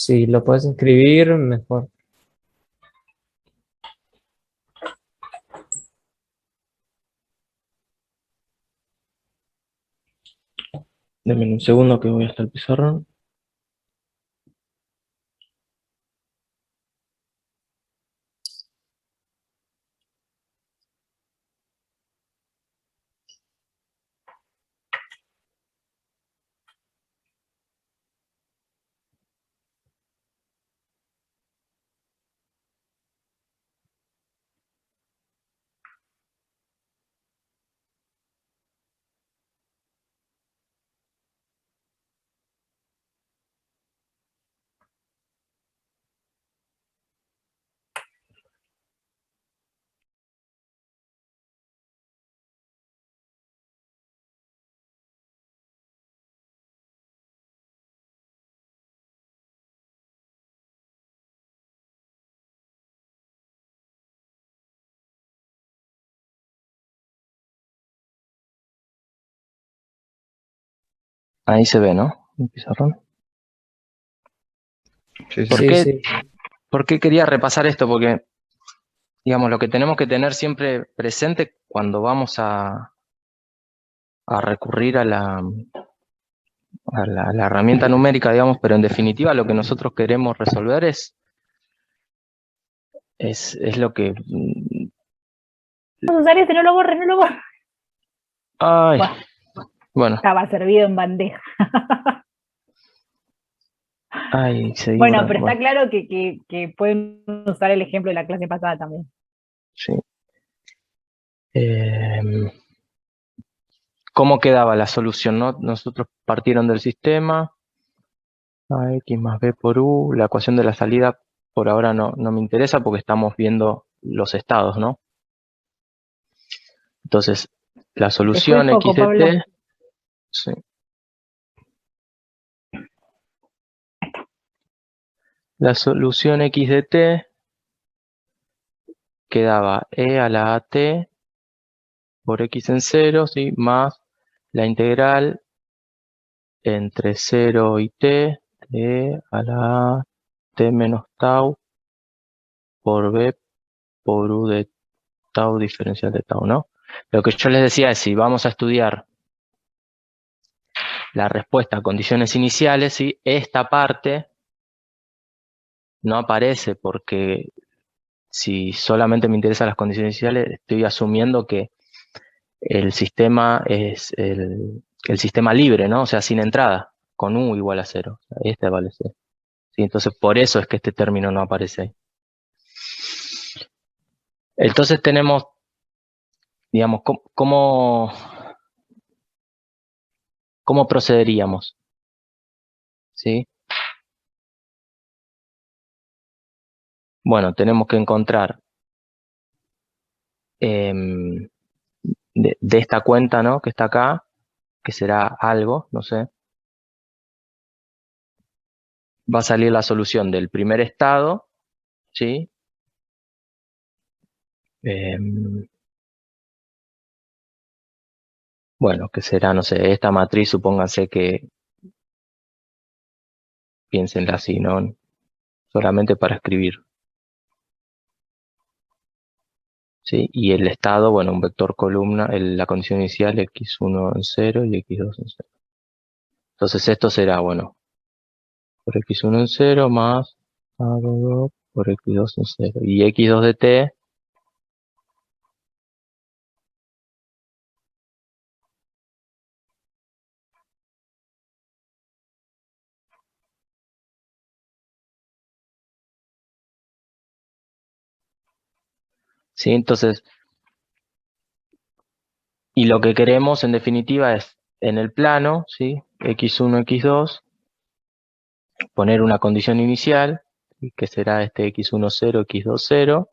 Si lo puedes escribir, mejor. Denme un segundo que voy hasta el pizarrón. Ahí se ve, ¿no? El pizarrón. Sí, sí. ¿Por Sí, qué, sí. por qué quería repasar esto? Porque, digamos, lo que tenemos que tener siempre presente cuando vamos a recurrir a la herramienta numérica, digamos, pero en definitiva lo que nosotros queremos resolver es lo que... Vamos a usar ese, no lo borres, no lo borres. Ay, Bueno, bueno, estaba servido en bandeja. ay, seguí Bueno, borrando. pero está Bueno, claro que pueden usar el ejemplo de la clase pasada también. sí. Eh, ¿Cómo quedaba la solución, no? Nosotros partieron del sistema, X más B por U, la ecuación de la salida por ahora no me interesa porque estamos viendo los estados, ¿no? Entonces, la Te fue el solución x foco, de Pablo. t, sí, la solución x de t quedaba e a la at por x en 0, ¿sí? Más la integral entre 0 y t de a la a t menos tau por b por u de tau diferencial de tau, ¿no? Lo que yo les decía es, si vamos a estudiar la respuesta a condiciones iniciales, ¿sí? Esta parte no aparece porque si solamente me interesan las condiciones iniciales, estoy asumiendo que el sistema es el sistema libre, ¿no? O sea, sin entrada, con U igual a 0. O sea, este vale 0. ¿Sí? Entonces, por eso es que este término no aparece ahí. Entonces tenemos, digamos, ¿cómo procederíamos? ¿Sí? Bueno, tenemos que encontrar de esta cuenta, ¿no? Que está acá, que será algo, no sé, va a salir la solución del primer estado, ¿sí? Bueno, que será, no sé, esta matriz, supónganse que piénsenla así, ¿no? Solamente para escribir, ¿sí? Y el estado, bueno, un vector columna, la condición inicial x1 en 0 y x2 en 0. Entonces esto será, bueno, por x1 en 0 más a2 por x2 en 0. Y x2 de t, ¿sí? Entonces, y lo que queremos en definitiva es en el plano, ¿sí? x1, x2, poner una condición inicial, ¿sí? Que será este x1, 0, x2, 0,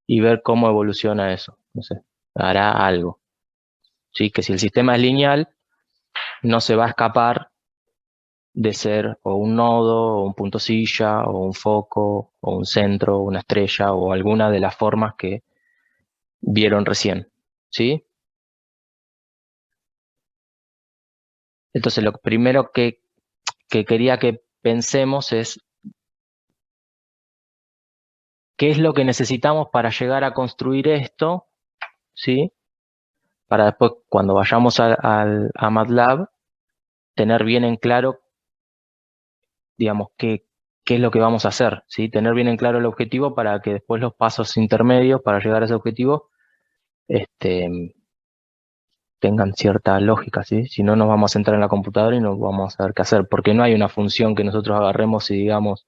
y ver cómo evoluciona eso. No sé, hará algo. ¿Sí? Que si el sistema es lineal, no se va a escapar de ser o un nodo, o un punto silla, o un foco, o un centro, o una estrella, o alguna de las formas que vieron recién. ¿Sí? Entonces, lo primero que quería que pensemos es qué es lo que necesitamos para llegar a construir esto, ¿sí? Para después, cuando vayamos a MATLAB, tener bien en claro, digamos, qué es lo que vamos a hacer, ¿sí? Tener bien en claro el objetivo para que después los pasos intermedios para llegar a ese objetivo tengan cierta lógica, ¿sí? Si no, nos vamos a entrar en la computadora y no vamos a saber qué hacer, porque no hay una función que nosotros agarremos y digamos,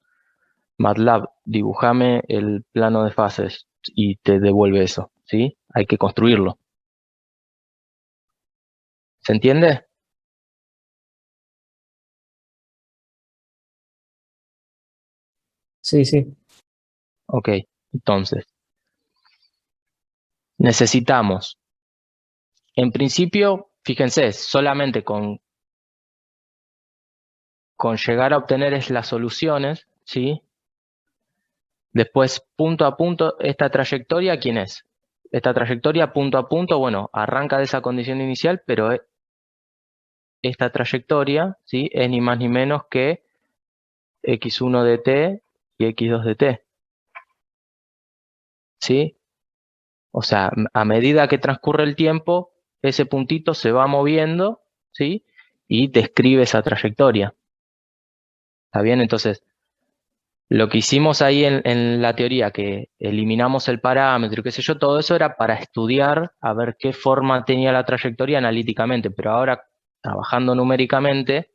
MATLAB, dibujame el plano de fases y te devuelve eso, ¿sí? Hay que construirlo. ¿Se entiende? Sí, sí. Ok, entonces, necesitamos, en principio, fíjense, solamente con llegar a obtener las soluciones, ¿sí? Después, punto a punto, esta trayectoria, ¿quién es? Esta trayectoria, punto a punto, bueno, arranca de esa condición inicial, pero esta trayectoria, ¿sí? Es ni más ni menos que x1 de t y x2 de t, ¿sí? O sea, a medida que transcurre el tiempo, ese puntito se va moviendo, ¿sí? Y describe esa trayectoria. ¿Está bien? Entonces, lo que hicimos ahí en la teoría, que eliminamos el parámetro, qué sé yo, todo eso era para estudiar a ver qué forma tenía la trayectoria analíticamente, pero ahora, trabajando numéricamente,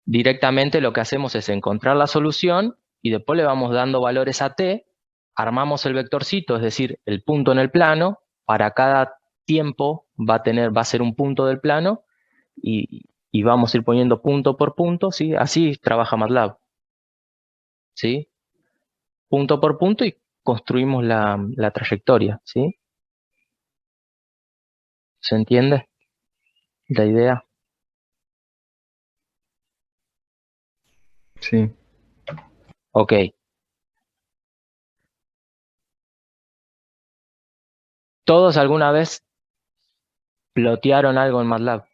directamente lo que hacemos es encontrar la solución y después le vamos dando valores a t, armamos el vectorcito, es decir, el punto en el plano, para cada tiempo va a ser un punto del plano y vamos a ir poniendo punto por punto, ¿sí? Así trabaja MATLAB, ¿sí? Punto por punto y construimos la trayectoria, ¿sí? ¿Se entiende la idea? Sí. Ok. ¿Todos alguna vez plotearon algo en MATLAB?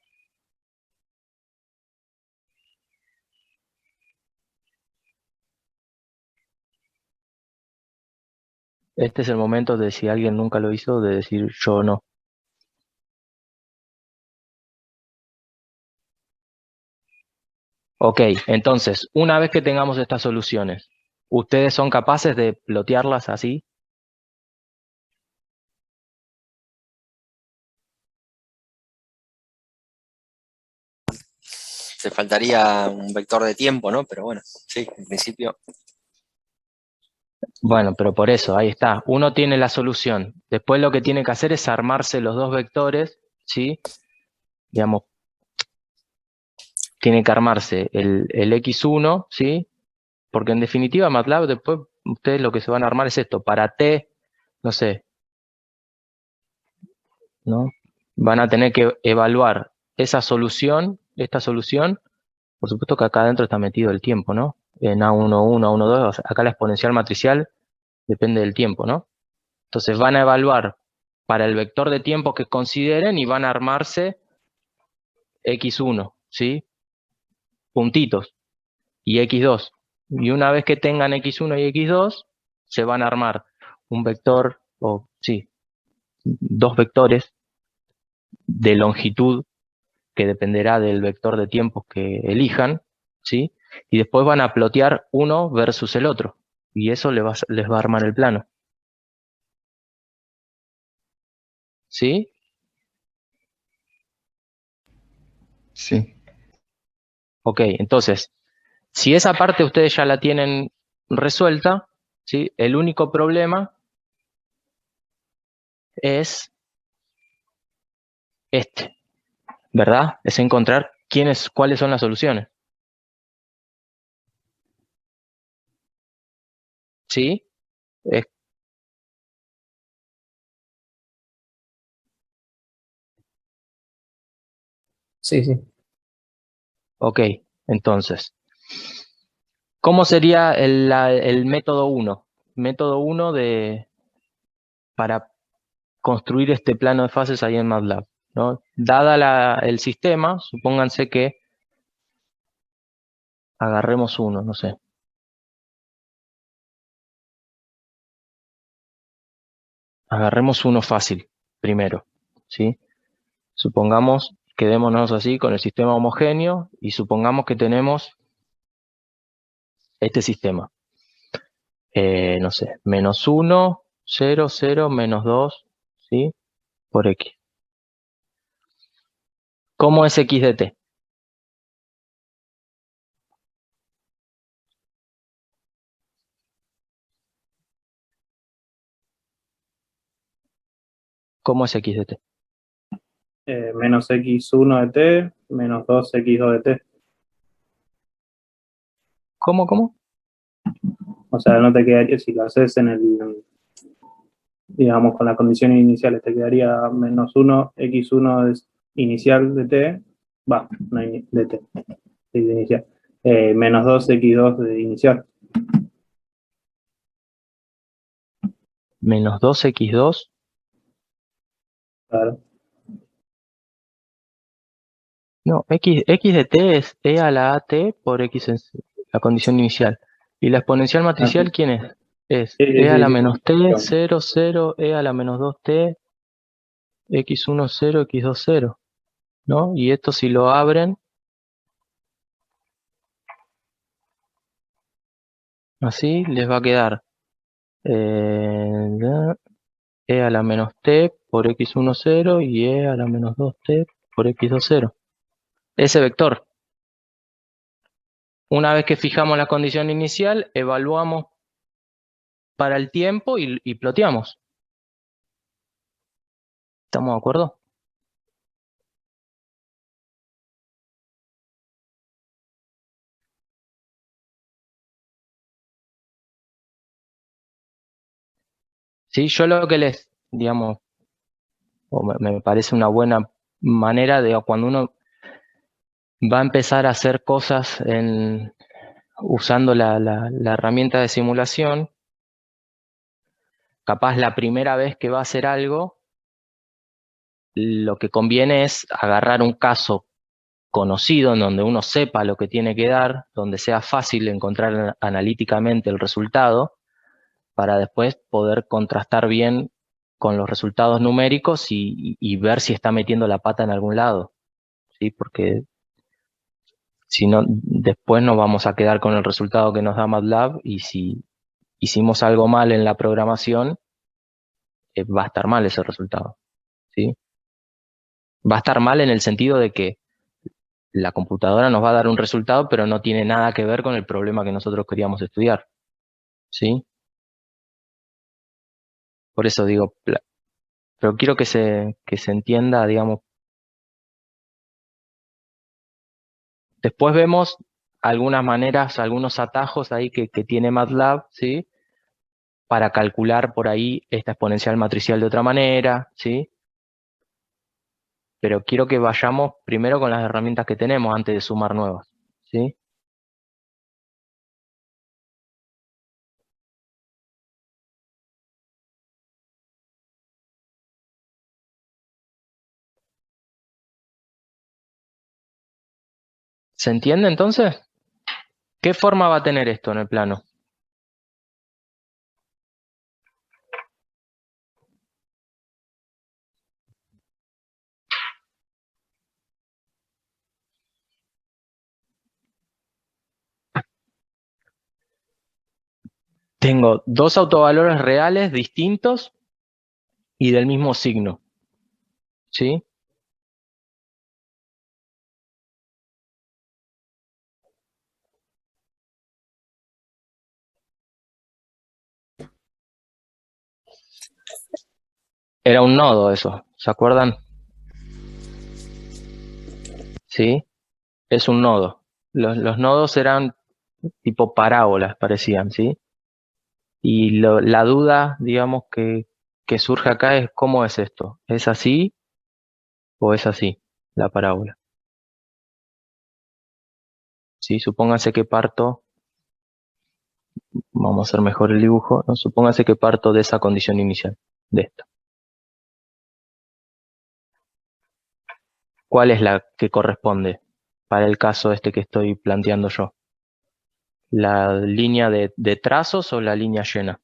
Este es el momento de, si alguien nunca lo hizo, de decir yo no. Ok, entonces, una vez que tengamos estas soluciones, ¿ustedes son capaces de plotearlas así? Te faltaría un vector de tiempo, ¿no? Pero bueno, sí, en principio. Bueno, pero por eso, ahí está. Uno tiene la solución. Después lo que tiene que hacer es armarse los dos vectores, ¿sí? Digamos, tiene que armarse el x1, ¿sí? Porque en definitiva MATLAB después ustedes lo que se van a armar es esto. Para t, no sé, ¿no? Van a tener que evaluar esa solución, esta solución. Por supuesto que acá adentro está metido el tiempo, ¿no? En A11, A12, o sea, acá la exponencial matricial depende del tiempo, ¿no? Entonces van a evaluar para el vector de tiempo que consideren y van a armarse x1, ¿sí? Puntitos, y x2. Y una vez que tengan x1 y x2, se van a armar un vector, o sí, dos vectores de longitud que dependerá del vector de tiempos que elijan, ¿sí? Y después van a plotear uno versus el otro, y eso les va a armar el plano. ¿Sí? Sí. Ok, entonces, si esa parte ustedes ya la tienen resuelta, ¿sí? El único problema es este, ¿verdad? Es encontrar cuáles son las soluciones. ¿Sí? Es- Sí, sí. ok, entonces, ¿cómo sería el método 1? Método 1 para construir este plano de fases ahí en MATLAB, ¿no? Dada el sistema, supónganse que Agarremos uno, no sé. Agarremos uno fácil, primero, ¿sí? Supongamos, quedémonos así con el sistema homogéneo y supongamos que tenemos este sistema. No sé, -1, 0, 0, -2, ¿sí? Por X. ¿Cómo es X de T? ¿Cómo es X de T? Menos x1 de t, menos 2x2 de t. ¿Cómo? O sea, no te quedaría, si lo haces en el, digamos, con las condiciones iniciales, te quedaría menos 1, x1 inicial de t, no de t, de inicial, menos 2, x2 de inicial. Menos 2x2. Claro. No, X de T es E a la AT por X en la condición inicial. ¿Y la exponencial matricial quién es? Es Sí, E a la sí. menos T, 0, 0, E a la menos 2T, X1, 0, X2, 0. ¿No? Y esto si lo abren, así les va a quedar E a la menos T por X1, 0 y E a la menos 2T por X2, 0. Ese vector. Una vez que fijamos la condición inicial, evaluamos para el tiempo y ploteamos. ¿Estamos de acuerdo? Sí, yo lo que les, digamos, o me parece una buena manera de cuando uno va a empezar a hacer cosas usando la herramienta de simulación, capaz la primera vez que va a hacer algo, lo que conviene es agarrar un caso conocido en donde uno sepa lo que tiene que dar, donde sea fácil encontrar analíticamente el resultado, para después poder contrastar bien con los resultados numéricos y ver si está metiendo la pata en algún lado, ¿sí? Porque si no, después nos vamos a quedar con el resultado que nos da MATLAB y si hicimos algo mal en la programación, va a estar mal ese resultado, ¿sí? Va a estar mal en el sentido de que la computadora nos va a dar un resultado, pero no tiene nada que ver con el problema que nosotros queríamos estudiar, ¿sí? Por eso digo, pero quiero que se entienda, digamos. Después vemos algunas maneras, algunos atajos ahí que tiene MATLAB, ¿sí? Para calcular por ahí esta exponencial matricial de otra manera, ¿sí? Pero quiero que vayamos primero con las herramientas que tenemos antes de sumar nuevas, ¿sí? ¿Se entiende entonces? ¿Qué forma va a tener esto en el plano? Tengo dos autovalores reales distintos y del mismo signo, ¿sí? Era un nodo eso, ¿se acuerdan? ¿Sí? Es un nodo. Los nodos eran tipo parábolas, parecían, ¿sí? Y la duda, digamos, que surge acá es ¿cómo es esto? ¿Es así o es así la parábola? ¿Sí? Supóngase que parto, vamos a hacer mejor el dibujo, ¿no? Supóngase que parto de esa condición inicial, de esta. ¿Cuál es la que corresponde para el caso este que estoy planteando yo? ¿La línea de trazos o la línea llena?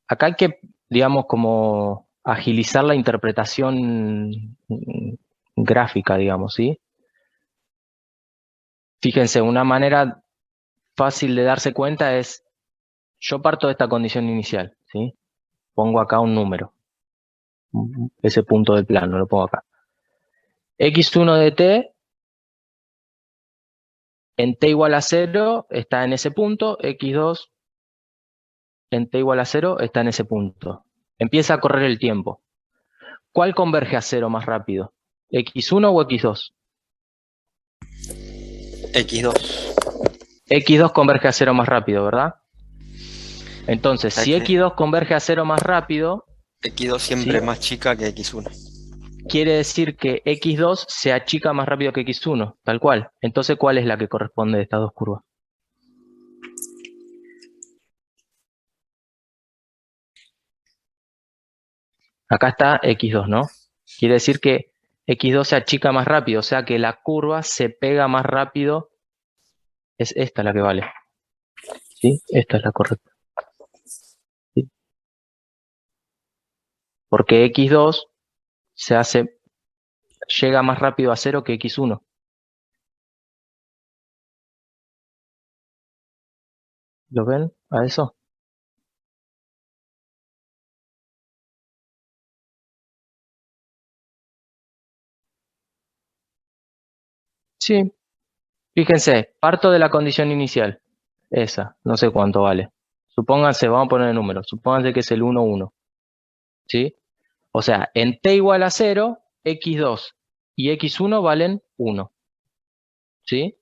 Acá hay que, digamos, como agilizar la interpretación gráfica, digamos, ¿sí? Fíjense, una manera fácil de darse cuenta es, yo parto de esta condición inicial, ¿sí? Pongo acá un número, ese punto del plano, lo pongo acá. x1 de t, en t igual a 0, está en ese punto, x2 en t igual a 0 está en ese punto. Empieza a correr el tiempo. ¿Cuál converge a 0 más rápido? ¿x1 o x2? X2. x2 converge a 0 más rápido, ¿verdad? Entonces, si Aquí. x2 converge a 0 más rápido, X2 siempre ¿sí? es más chica que X1. Quiere decir que x2 se achica más rápido que x1, tal cual. Entonces, ¿cuál es la que corresponde de estas dos curvas? Acá está x2, ¿no? Quiere decir que x2 se achica más rápido, o sea que la curva se pega más rápido. Es esta la que vale. ¿Sí? Esta es la correcta. ¿Sí? Porque x2 llega más rápido a 0 que x1. ¿Lo ven a eso? Sí. Fíjense, parto de la condición inicial. Esa, no sé cuánto vale. Supónganse, vamos a poner el número. Supónganse que es el 1, 1. ¿Sí? O sea, en t igual a 0, x2 y x1 valen 1. ¿Sí?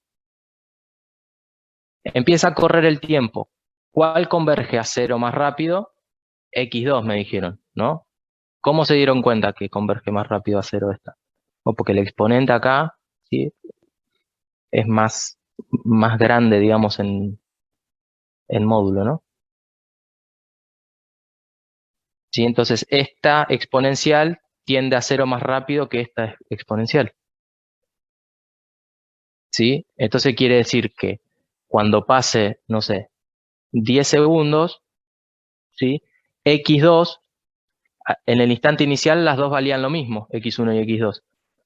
Empieza a correr el tiempo. ¿Cuál converge a 0 más rápido? x2 me dijeron, ¿no? ¿Cómo se dieron cuenta que converge más rápido a 0 esta? O porque el exponente acá, ¿sí? Es más grande, digamos, en módulo, ¿no? ¿Sí? Entonces, esta exponencial tiende a 0 más rápido que esta exponencial. ¿Sí? Entonces quiere decir que cuando pase, no sé, 10 segundos, ¿sí? x2, en el instante inicial las dos valían lo mismo, x1 y x2.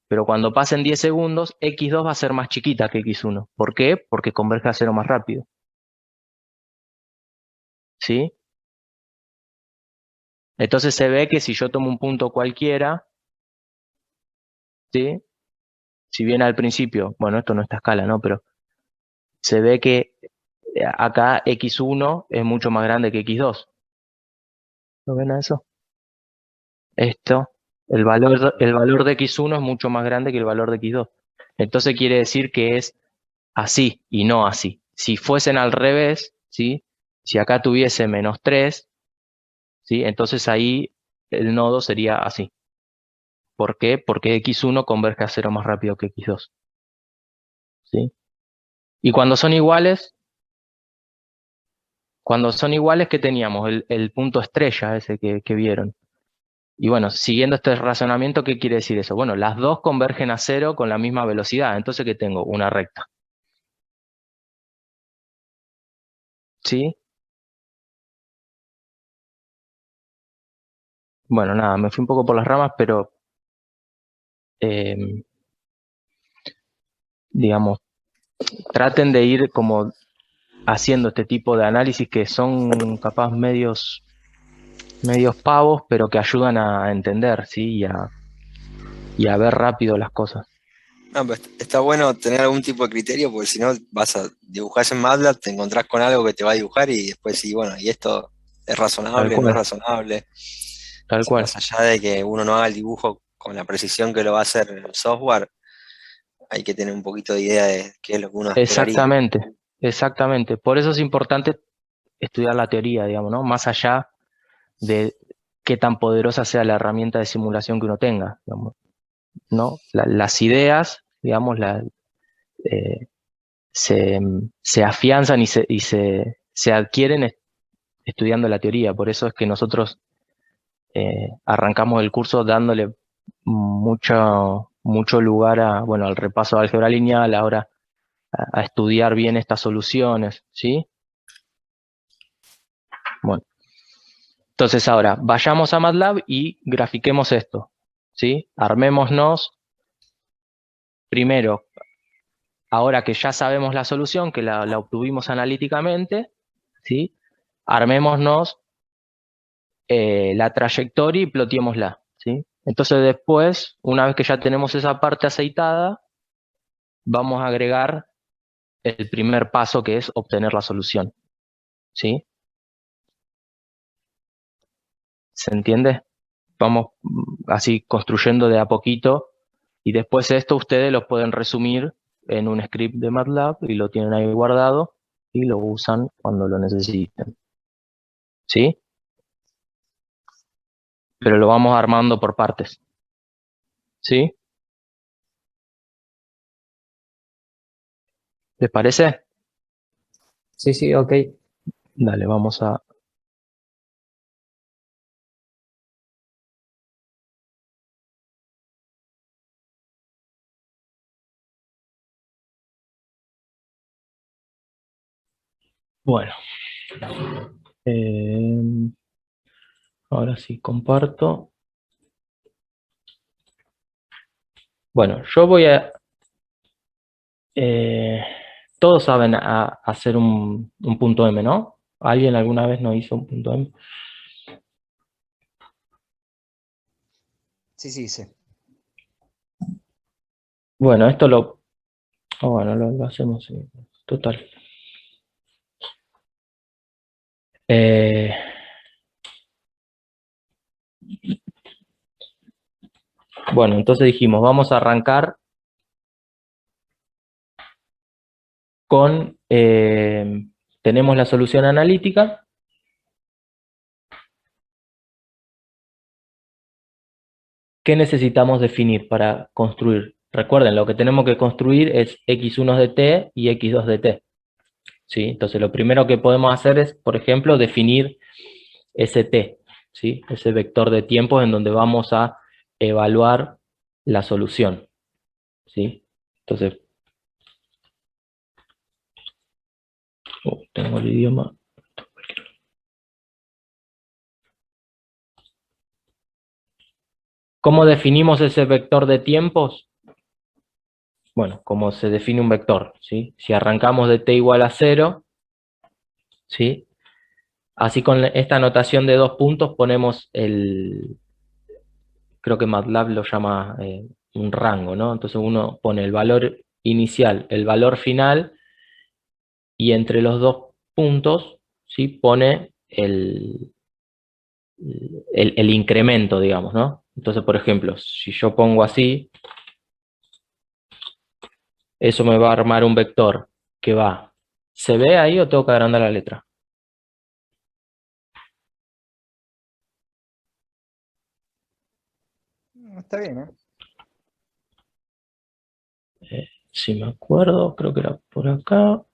Pero cuando pasen 10 segundos, x2 va a ser más chiquita que x1. ¿Por qué? Porque converge a 0 más rápido. ¿Sí? Entonces se ve que si yo tomo un punto cualquiera, ¿sí? Si bien al principio, bueno, esto no está a escala, ¿no? Pero se ve que acá x1 es mucho más grande que x2. ¿Lo ven a eso? Esto, el valor de x1 es mucho más grande que el valor de x2. Entonces quiere decir que es así y no así. Si fuesen al revés, ¿sí? Si acá tuviese -3, ¿sí? Entonces ahí el nodo sería así. ¿Por qué? Porque x1 converge a 0 más rápido que x2. ¿Sí? Y cuando son iguales, ¿qué teníamos? El punto estrella ese que vieron. Y bueno, siguiendo este razonamiento, ¿qué quiere decir eso? Bueno, las dos convergen a 0 con la misma velocidad. Entonces, ¿qué tengo? Una recta. ¿Sí? Bueno, nada, me fui un poco por las ramas, pero digamos, traten de ir como haciendo este tipo de análisis que son capaz medios pavos, pero que ayudan a entender, ¿sí? Y a ver rápido las cosas. No, pero está bueno tener algún tipo de criterio, porque si no vas a dibujar en MATLAB, te encontrás con algo que te va a dibujar y después sí, bueno, y esto es Tal razonable, no es cual, razonable. tal O sea, cual. más allá de que uno no haga el dibujo con la precisión que lo va a hacer el software, hay que tener un poquito de idea de qué es lo que uno esperaría. Exactamente, exactamente. Por eso es importante estudiar la teoría, digamos, ¿no? Más allá de qué tan poderosa sea la herramienta de simulación que uno tenga, digamos, ¿no? Las ideas, digamos, eh, se afianzan y se adquieren estudiando la teoría. Por eso es que nosotros arrancamos el curso dándole mucho lugar al repaso de álgebra lineal, ahora a estudiar bien estas soluciones, ¿sí? Bueno, entonces ahora vayamos a MATLAB y grafiquemos esto, ¿sí? Armémonos primero, ahora que ya sabemos la solución, que la obtuvimos analíticamente, ¿sí? Armémonos la trayectoria y ploteémosla, ¿sí? Entonces después, una vez que ya tenemos esa parte aceitada, vamos a agregar el primer paso, que es obtener la solución, ¿sí? ¿Se entiende? Vamos así construyendo de a poquito, y después esto ustedes lo pueden resumir en un script de MATLAB y lo tienen ahí guardado y lo usan cuando lo necesiten, ¿sí? Pero lo vamos armando por partes, ¿sí? ¿Les parece? Sí, sí, ok. Dale, vamos a... Bueno. Ahora sí, comparto. Bueno, yo voy a... todos saben hacer un punto M, ¿no? ¿Alguien alguna vez no hizo un punto M? Sí, sí, sí. Bueno, esto bueno, lo hacemos, sí, total. Eh, bueno, entonces dijimos, vamos a arrancar con... tenemos la solución analítica. ¿Qué necesitamos definir para construir? Recuerden, lo que tenemos que construir es x1 de t y x2 de t. ¿Sí? Entonces lo primero que podemos hacer es, por ejemplo, definir ese t, ¿sí? Ese vector de tiempos en donde vamos a evaluar la solución, ¿sí? Entonces, tengo el idioma. ¿Cómo definimos ese vector de tiempos? Bueno, como se define un vector, ¿sí? Si arrancamos de t igual a 0, ¿sí? Así con esta notación de 2 puntos ponemos creo que MATLAB lo llama un rango, ¿no? Entonces uno pone el valor inicial, el valor final, y entre los 2 puntos, ¿sí? Pone el incremento, digamos, ¿no? Entonces, por ejemplo, si yo pongo así, eso me va a armar un vector que va... ¿Se ve ahí o tengo que agrandar la letra? Está bien, ¿eh? Si me acuerdo, creo que era por acá.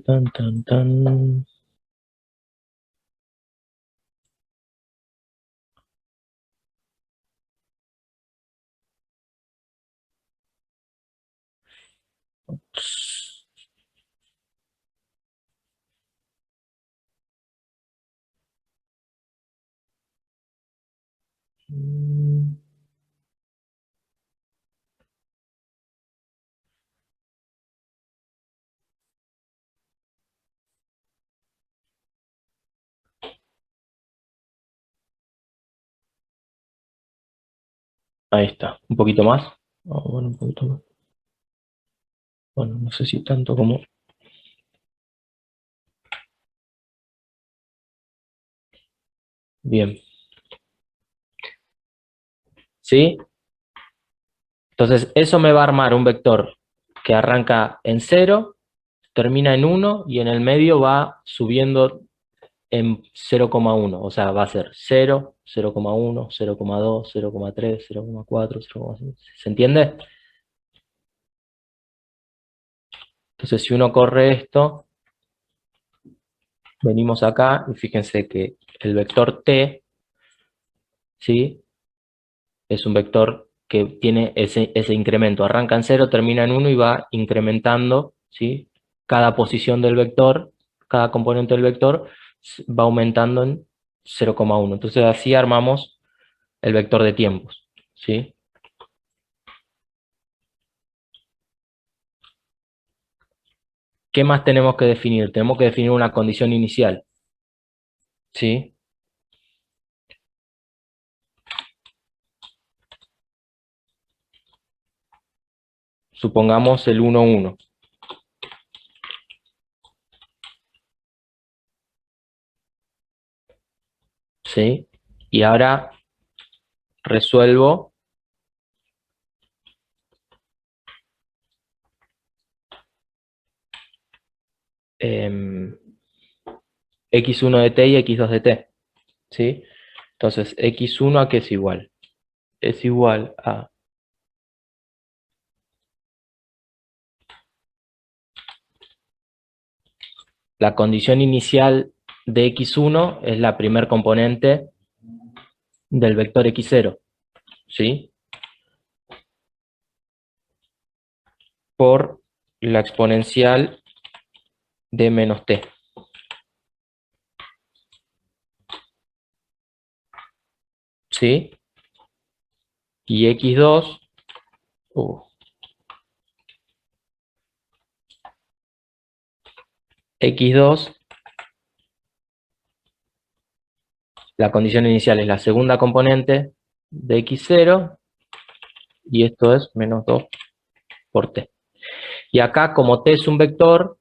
Tan, tan, tan. Ahí está, un poquito más. Bueno, un poquito más. Bueno, no sé si tanto como... Bien. ¿Sí? Entonces, eso me va a armar un vector que arranca en 0, termina en 1 y en el medio va subiendo en 0,1. O sea, va a ser 0, 0,1, 0,2, 0,3, 0,4, 0,5. ¿Se entiende? Entonces, si uno corre esto, venimos acá y fíjense que el vector t ¿sí? Es un vector que tiene ese incremento. Arranca en 0, termina en 1 y va incrementando, ¿sí? Cada posición del vector, cada componente del vector va aumentando en 0,1. Entonces así armamos el vector de tiempos, ¿sí? ¿Qué más tenemos que definir? Tenemos que definir una condición inicial, ¿sí? Supongamos el 1, 1. ¿Sí? Y ahora resuelvo x1 de t y x2 de t, ¿sí? Entonces, x1 ¿a qué es igual? Es igual a la condición inicial de x1 es la primer componente del vector x0, ¿sí? Por la exponencial de menos t. ¿Sí? Y x2, x2, la condición inicial es la segunda componente de x0, y esto es menos 2 por t. Y acá, como t es un vector,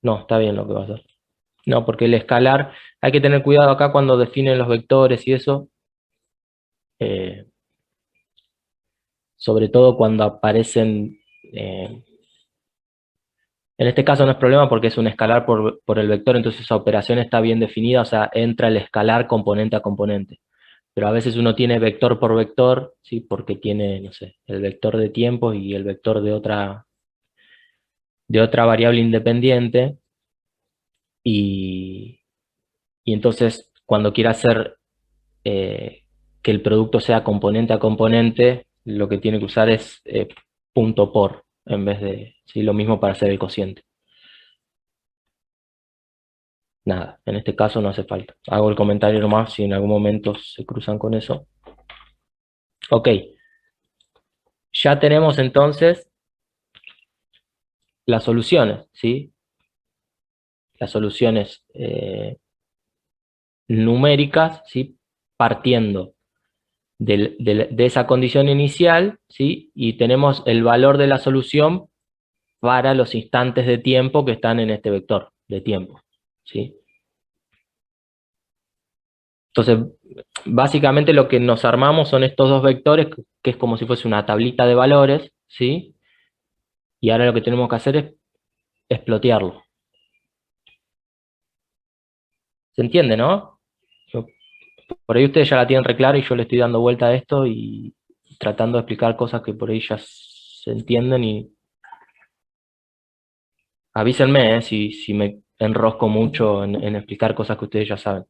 no, está bien lo que va a hacer. No, porque el escalar, hay que tener cuidado acá cuando definen los vectores y eso, sobre todo cuando aparecen, en este caso no es problema porque es un escalar por el vector, entonces esa operación está bien definida, o sea, entra el escalar componente a componente. Pero a veces uno tiene vector por vector, ¿sí? Porque tiene, no sé, el vector de tiempo y el vector de otra variable independiente, y entonces cuando quiera hacer que el producto sea componente a componente, lo que tiene que usar es punto por, en vez de, ¿sí? Lo mismo para hacer el cociente. Nada, en este caso no hace falta. Hago el comentario nomás si en algún momento se cruzan con eso. Ok, ya tenemos entonces las soluciones, ¿sí? Las soluciones numéricas, ¿sí? Partiendo de esa condición inicial, ¿sí? Y tenemos el valor de la solución para los instantes de tiempo que están en este vector de tiempo, ¿sí? Entonces, básicamente lo que nos armamos son estos dos vectores, que es como si fuese una tablita de valores, ¿sí? Y ahora lo que tenemos que hacer es explotearlo. ¿Se entiende, no? Por ahí ustedes ya la tienen re clara y yo le estoy dando vuelta a esto y tratando de explicar cosas que por ahí ya se entienden, y avísenme, si me enrosco mucho en explicar cosas que ustedes ya saben.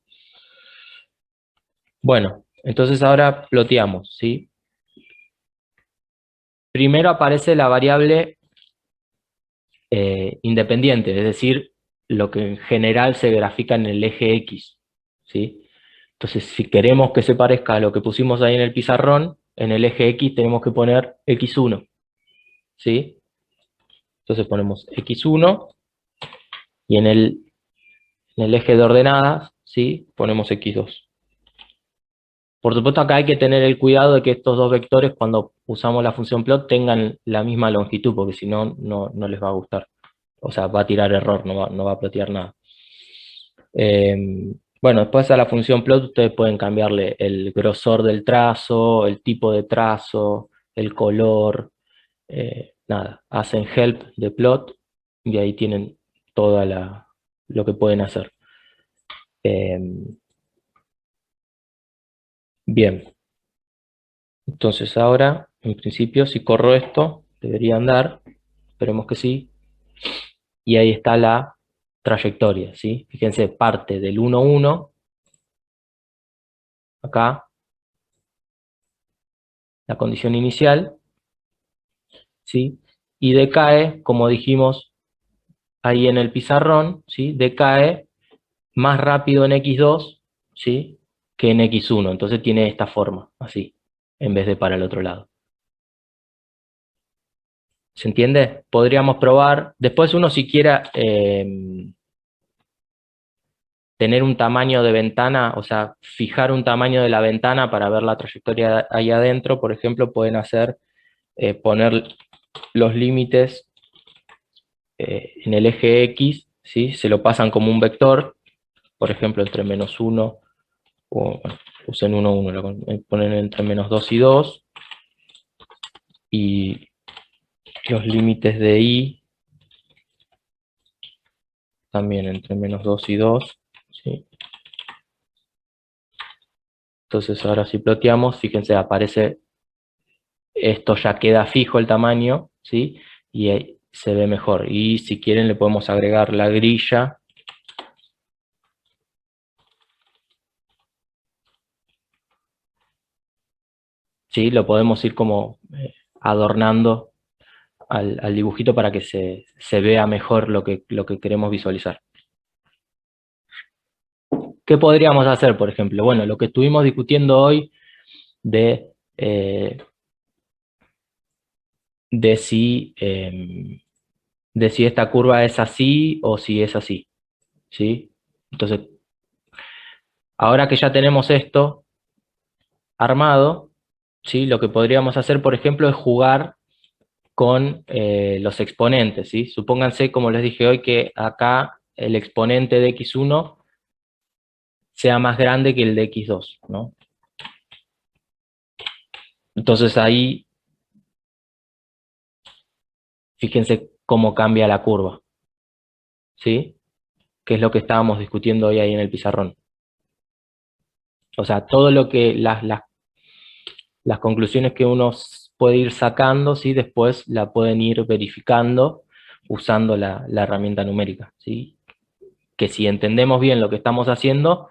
Bueno, entonces ahora ploteamos, ¿sí? Primero aparece la variable independiente, es decir, lo que en general se grafica en el eje X, ¿sí? Entonces, si queremos que se parezca a lo que pusimos ahí en el pizarrón, en el eje X tenemos que poner X1, ¿sí? Entonces ponemos X1 y en el eje de ordenadas, ¿sí? Ponemos X2. Por supuesto, acá hay que tener el cuidado de que estos dos vectores, cuando usamos la función plot, tengan la misma longitud, porque si no, no les va a gustar. O sea, va a tirar error, no va a plotear nada. Bueno, después a la función plot ustedes pueden cambiarle el grosor del trazo, el tipo de trazo, el color, nada. Hacen help de plot y ahí tienen toda lo que pueden hacer. Bien, entonces ahora, en principio, si corro esto, debería andar. Esperemos que sí. y ahí está la trayectoria, ¿sí? Fíjense, parte del 1, 1, acá, la condición inicial, ¿sí? Y decae, como dijimos ahí en el pizarrón, ¿sí? Decae más rápido en x2, ¿sí? Que en x1, entonces tiene esta forma, así, en vez de para el otro lado. ¿Se entiende? Podríamos probar, después uno si quiera tener un tamaño de ventana, o sea, fijar un tamaño de la ventana para ver la trayectoria ahí adentro, por ejemplo, pueden hacer, poner los límites en el eje X, ¿sí? Se lo pasan como un vector, por ejemplo, entre -1, o bueno, usen 1, 1, lo ponen entre -2 y 2, y los límites de Y también entre -2 y 2, ¿sí? Entonces ahora si ploteamos, fíjense, aparece, esto ya queda fijo el tamaño, ¿sí? Y ahí se ve mejor. Y si quieren le podemos agregar la grilla. ¿Sí? Lo podemos ir como adornando al dibujito para que se vea mejor lo que queremos visualizar. ¿Qué podríamos hacer, por ejemplo? Bueno, lo que estuvimos discutiendo hoy de, de si esta curva es así o si es así, ¿sí? Entonces, ahora que ya tenemos esto armado, ¿sí? Lo que podríamos hacer, por ejemplo, es jugar con los exponentes, ¿sí? Supónganse, como les dije hoy, que acá el exponente de x1 sea más grande que el de x2, ¿no? Entonces ahí, fíjense cómo cambia la curva, ¿sí? Que es lo que estábamos discutiendo hoy ahí en el pizarrón. O sea, todo lo que las conclusiones que uno puede ir sacando, ¿sí? Después la pueden ir verificando usando la herramienta numérica, ¿sí? Que si entendemos bien lo que estamos haciendo,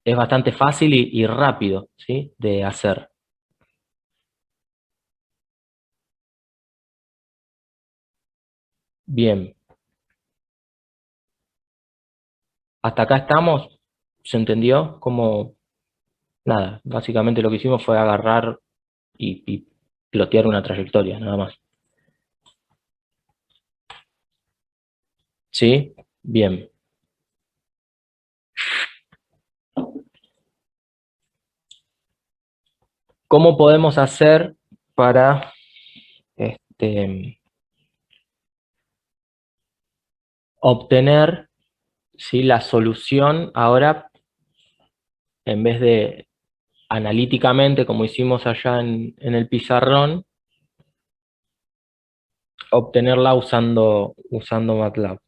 es bastante fácil y rápido, ¿sí? De hacer. Bien. Hasta acá estamos. ¿Se entendió? Como, nada, básicamente lo que hicimos fue agarrar y plotear una trayectoria, nada más. ¿Sí? Bien. ¿Cómo podemos hacer para obtener, ¿sí? La solución ahora, en vez de analíticamente, como hicimos allá en el pizarrón, obtenerla usando MATLAB?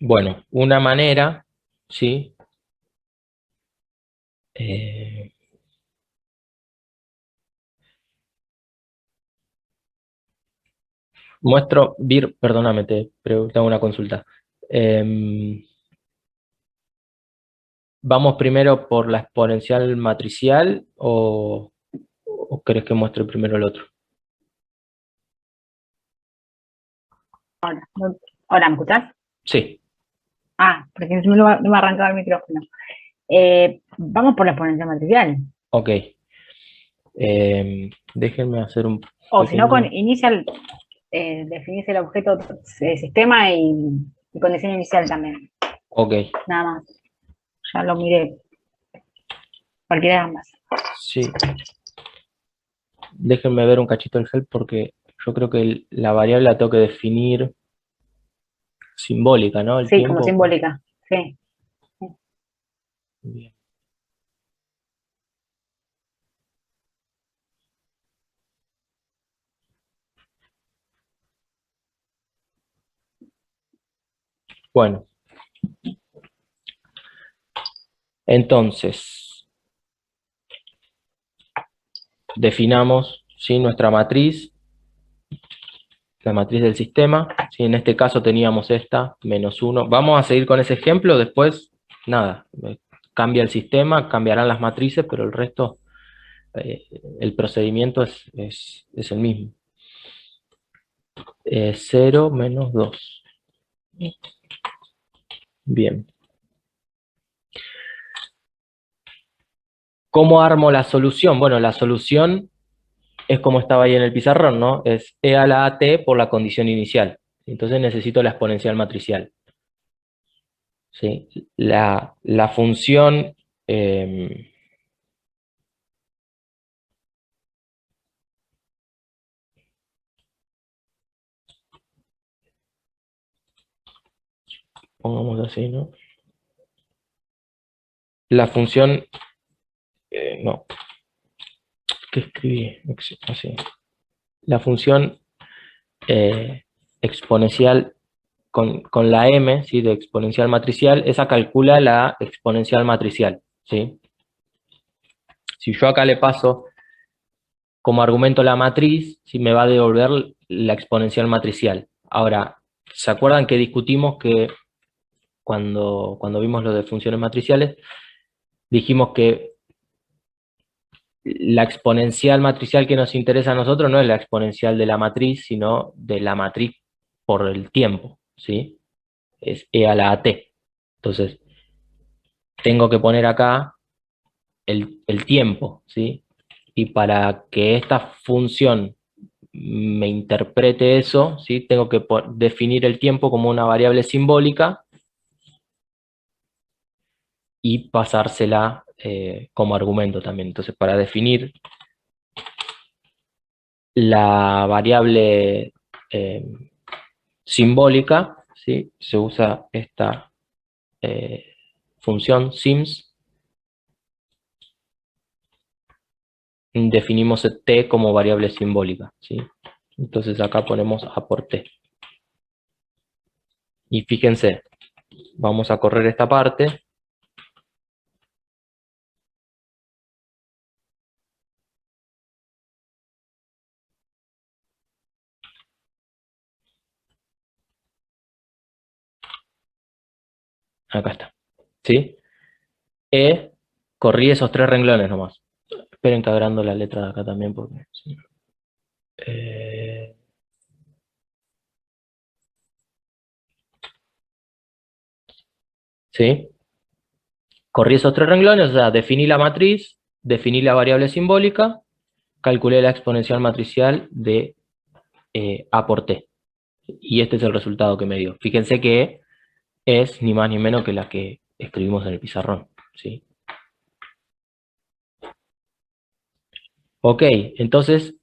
Bueno, una manera, ¿sí? Eh, perdóname, te hago una consulta. ¿Vamos primero por la exponencial matricial o querés que muestre primero el otro? Ahora, ¿me escuchás? Sí, Ah, porque no me arrancaba el micrófono. Vamos por la exponencial matricial. ok. Déjenme hacer un O si no, con pequeño... initial, definís el objeto sistema y condición inicial también. Ok, Nada más. Ya lo miré. Cualquiera de ambas. sí. Déjenme ver un cachito el help porque yo creo que la variable la tengo que definir simbólica, ¿no? El Sí, como tiempo. simbólica. Sí. Bien. Bueno, entonces, definamos, ¿sí?, nuestra matriz, la matriz del sistema. ¿Sí? En este caso teníamos esta, -1. Vamos a seguir con ese ejemplo, después, nada, cambia el sistema, cambiarán las matrices, pero el resto, el procedimiento es el mismo. 0 menos 2. Bien. ¿Cómo armo la solución? Bueno, la solución es como estaba ahí en el pizarrón, ¿no? Es e a la at por la condición inicial. Entonces necesito la exponencial matricial. ¿Sí? La función pongamos así, ¿no? La función, no, ¿qué escribí? Así. La función exponencial con la m, ¿sí?, de exponencial matricial, esa calcula la exponencial matricial, ¿sí? Si yo acá le paso como argumento la matriz, ¿sí?, me va a devolver la exponencial matricial. Ahora, ¿se acuerdan que discutimos que cuando vimos lo de funciones matriciales, dijimos que la exponencial matricial que nos interesa a nosotros no es la exponencial de la matriz, sino de la matriz por el tiempo, ¿sí? Es e a la at. Entonces, tengo que poner acá el tiempo, ¿sí? Y para que esta función me interprete eso, ¿sí?, tengo que definir el tiempo como una variable simbólica y pasársela como argumento también. Entonces, para definir la variable simbólica, ¿sí?, se usa esta función sims. Definimos t como variable simbólica, ¿sí? Entonces acá ponemos a por t. Y fíjense, vamos a correr esta parte. Acá está, ¿sí? Corrí esos 3 renglones nomás. Esperen que agrando la letra de acá también porque... ¿sí? ¿Sí? Corrí esos 3 renglones, o sea, definí la matriz, definí la variable simbólica, calculé la exponencial matricial de a por t. Y este es el resultado que me dio. Fíjense que es ni más ni menos que la que escribimos en el pizarrón, ¿sí? Ok, entonces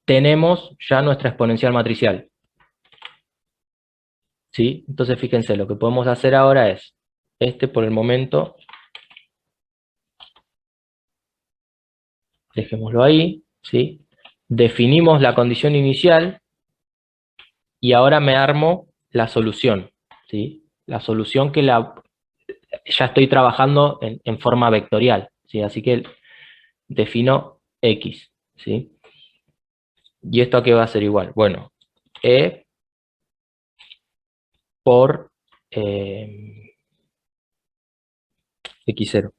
tenemos ya nuestra exponencial matricial, ¿sí? Entonces fíjense, lo que podemos hacer ahora es, por el momento, dejémoslo ahí, ¿sí? Definimos la condición inicial y ahora me armo la solución, ¿sí? La solución que ya estoy trabajando en forma vectorial, ¿sí? Así que defino X, ¿sí? ¿Y esto a qué va a ser igual? Bueno, E por X0.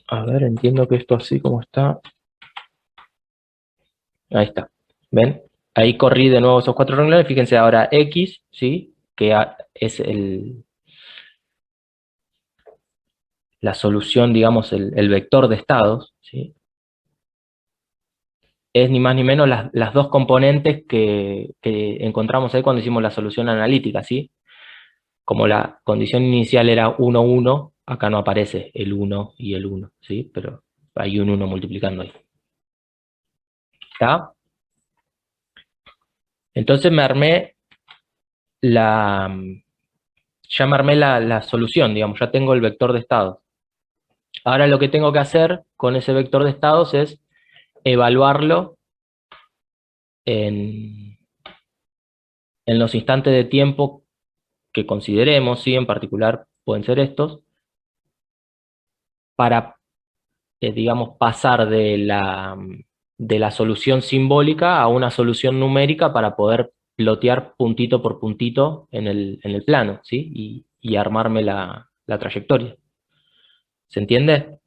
A ver, entiendo que esto así como está. Ahí está. ¿Ven? Ahí corrí de nuevo esos 4 renglones. Fíjense ahora X, ¿sí? Que es la solución, digamos, el vector de estados, ¿sí? Es ni más ni menos las dos componentes que encontramos ahí cuando hicimos la solución analítica, ¿sí? Como la condición inicial era 1, 1, acá no aparece el 1 y el 1, ¿sí? Pero hay un 1 multiplicando ahí. ¿Está? Entonces me armé ya me armé la solución, digamos, ya tengo el vector de estados. Ahora lo que tengo que hacer con ese vector de estados es evaluarlo en los instantes de tiempo que consideremos, ¿sí? En particular pueden ser estos, para, digamos, pasar de la solución simbólica a una solución numérica para poder plotear puntito por puntito en el plano, ¿sí? Y armarme la trayectoria. ¿Se entiende?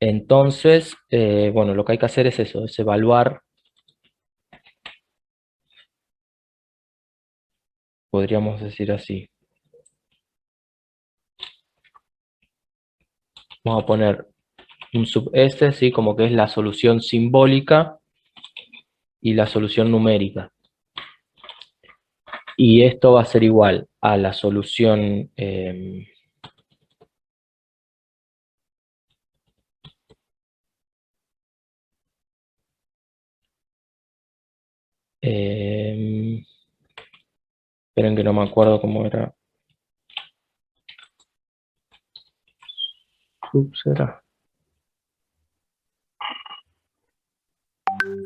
Entonces, bueno, lo que hay que hacer es eso, es evaluar, podríamos decir así. Vamos a poner un sub S, ¿sí? Como que es la solución simbólica y la solución numérica. Y esto va a ser igual a la solución esperen que no me acuerdo cómo era. Sub será.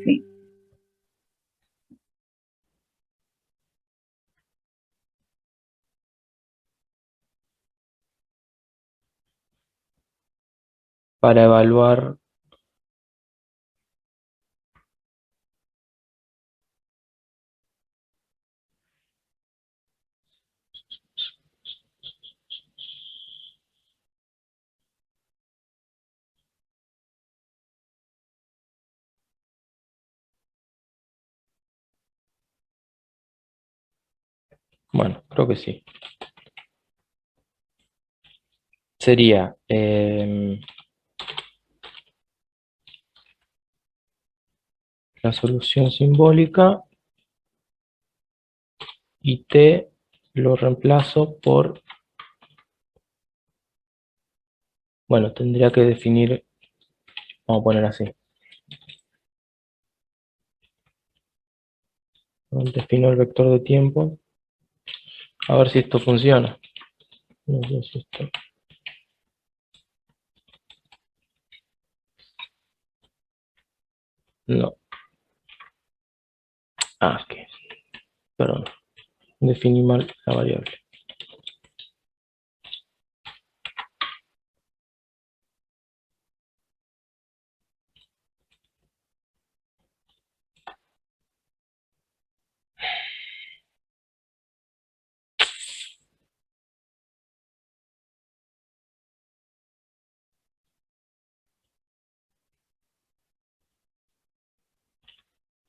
Sí. Para evaluar bueno, creo que sí. Sería la solución simbólica y T lo reemplazo por, bueno, tendría que definir, vamos a poner así. Defino el vector de tiempo. A ver si esto funciona. No sé si esto... No. Ah, ok. Perdón. Definí mal la variable.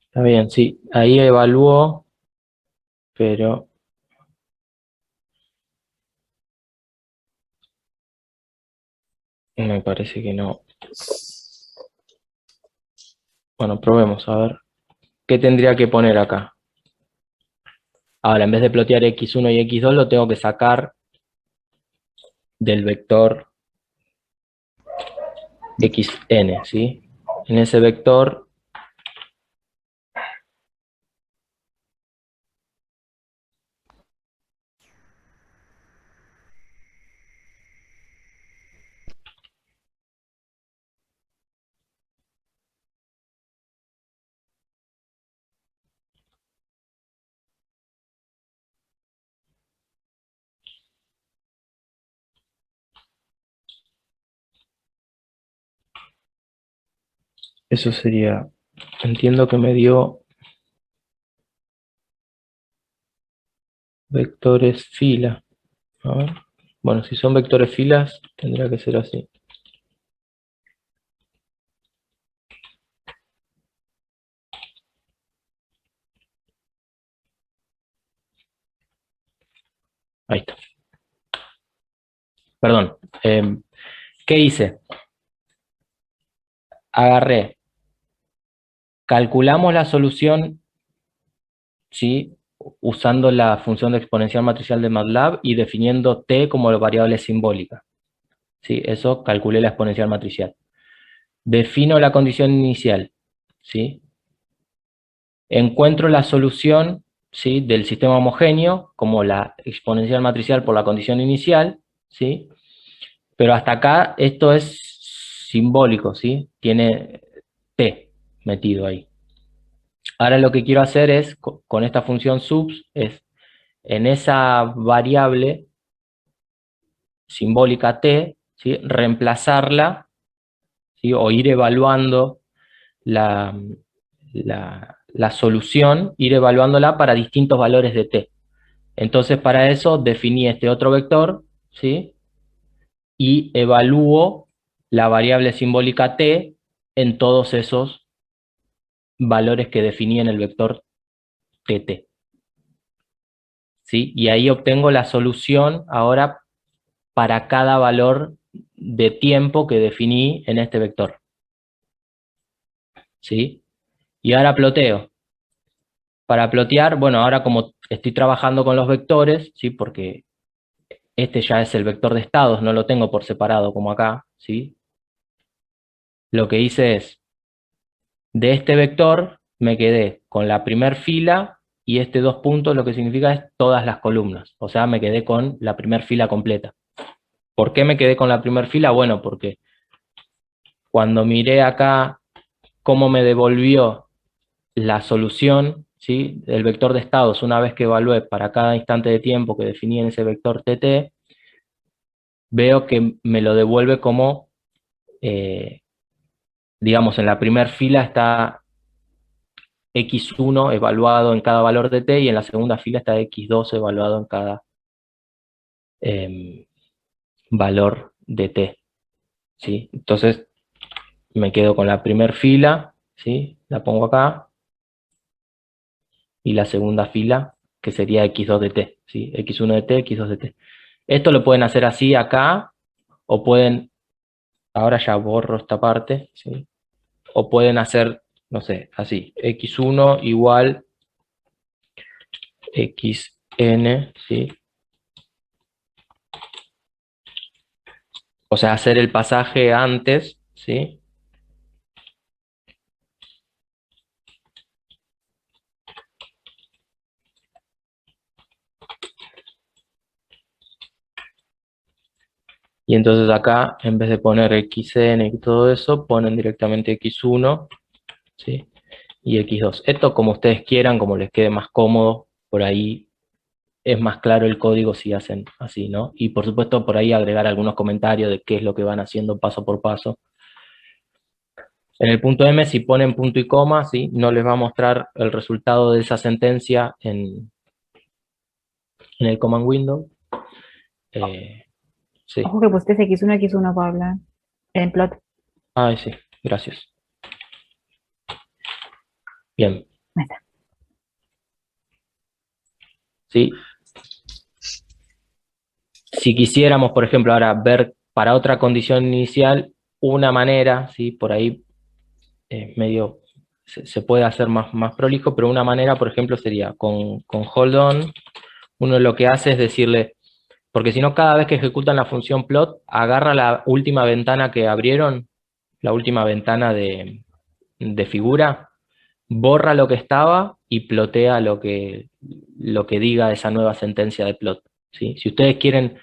Está bien, sí. Ahí evaluó, pero... me parece que no. Bueno, probemos, a ver. ¿Qué tendría que poner acá? Ahora, en vez de plotear x1 y x2, lo tengo que sacar del vector xn, ¿sí? En ese vector, eso sería, entiendo que me dio vectores fila. A ver. Bueno, si son vectores filas, tendría que ser así. Ahí está. Perdón. ¿Qué hice? Agarré. Calculamos la solución, ¿sí? Usando la función de exponencial matricial de MATLAB y definiendo t como variable simbólica. ¿Sí? Eso calculé la exponencial matricial. Defino la condición inicial, ¿sí? Encuentro la solución, ¿sí? Del sistema homogéneo como la exponencial matricial por la condición inicial, ¿sí? Pero hasta acá esto es simbólico, ¿sí? Tiene t metido ahí. Ahora lo que quiero hacer es, con esta función subs, es en esa variable simbólica t, ¿sí? Reemplazarla, ¿sí? O ir evaluando la solución, ir evaluándola para distintos valores de t. Entonces, para eso definí este otro vector, ¿sí? Y evalúo la variable simbólica t en todos esos valores que definí en el vector tt. ¿Sí? Y ahí obtengo la solución ahora para cada valor de tiempo que definí en este vector. ¿Sí? Y ahora ploteo. Para plotear, bueno, ahora como estoy trabajando con los vectores, ¿sí? Porque este ya es el vector de estados, no lo tengo por separado como acá, ¿sí? Lo que hice es, de este vector me quedé con la primer fila y este 2 puntos lo que significa es todas las columnas. O sea, me quedé con la primer fila completa. ¿Por qué me quedé con la primer fila? Bueno, porque cuando miré acá cómo me devolvió la solución, ¿sí? El vector de estados, una vez que evalué para cada instante de tiempo que definí en ese vector tt, veo que me lo devuelve como, digamos, en la primera fila está x1 evaluado en cada valor de t y en la segunda fila está x2 evaluado en cada valor de t, ¿sí? Entonces me quedo con la primera fila, ¿sí? La pongo acá, y la segunda fila, que sería x2 de t, ¿sí? x1 de t, x2 de t. Esto lo pueden hacer así acá, o pueden, ahora ya borro esta parte, ¿sí? O pueden hacer, no sé, así, x1 igual xn, ¿sí? O sea, hacer el pasaje antes, ¿sí? Y entonces acá, en vez de poner xn y todo eso, ponen directamente x1, ¿sí? Y x2. Esto como ustedes quieran, como les quede más cómodo, por ahí es más claro el código si hacen así, ¿no? Y por supuesto por ahí agregar algunos comentarios de qué es lo que van haciendo paso por paso. En el punto M, si ponen punto y coma, ¿sí? No les va a mostrar el resultado de esa sentencia en el command window. Sí. Ojo que pusiste X1, X1, Pablo, en el plot. Ay, sí, gracias. Bien. Ahí está. ¿Sí? Si quisiéramos, por ejemplo, ahora ver para otra condición inicial una manera, ¿sí? Por ahí medio se puede hacer más prolijo, pero una manera, por ejemplo, sería con hold on, uno lo que hace es decirle, porque si no, cada vez que ejecutan la función plot, agarra la última ventana que abrieron, la última ventana de figura, borra lo que estaba y plotea lo que diga esa nueva sentencia de plot, ¿sí? Si ustedes quieren